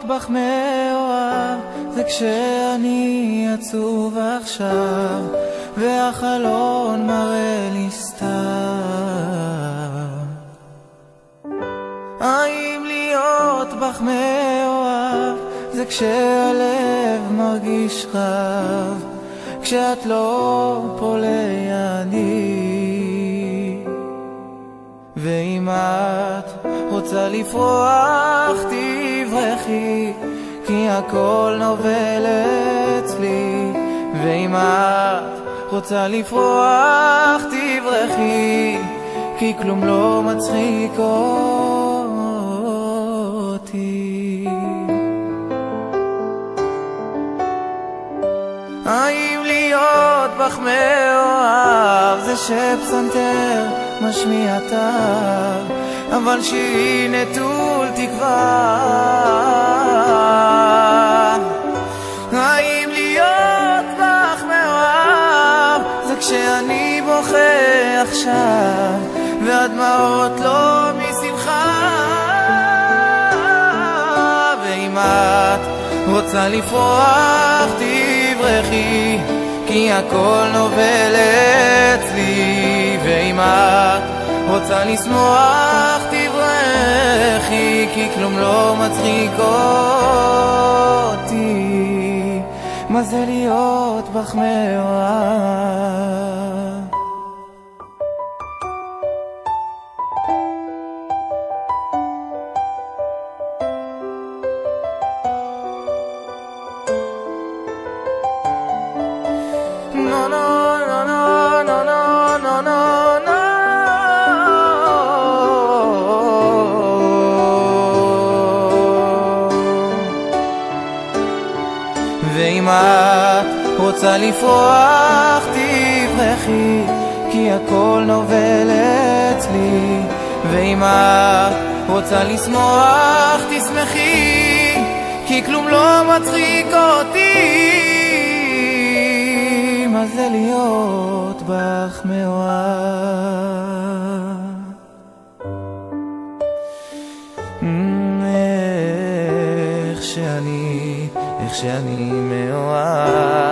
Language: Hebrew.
בך מאוהב זה כשאני עצוב עכשיו והחלון מראה לי סתם. האם להיות בך מאוהב זה כשהלב מרגיש רב כשאת לא פה לידי, ואם את רוצה לפרוח תברחי כי הכל נובל אצלי, ואם את רוצה לפרוח תברחי כי כלום לא מצחיק אותי. האם להיות בך מאוהב זה שפסנתר משמיע טעם אבל שהיא נטול תקווה? האם להיות בך מאוהב זה כשאני בוכה עכשיו והדמעות לא משמחה, ואם את רוצה לפרוח תברחי כי הכל נובל אצלי, ואם את רוצה לשמוח תברחי כי כלום לא מצחיק אותי. מה זה להיות בך מאוהב? No, no, no, no, no, no, no, no, no. ואם את רוצה לפרוח תברחי כי הכל נובל אצלי, ואם את רוצה לשמוח תשמחי כי כלום לא מצחיק אותי. מה זה להיות בך מאוהב? איך שאני מאוהב.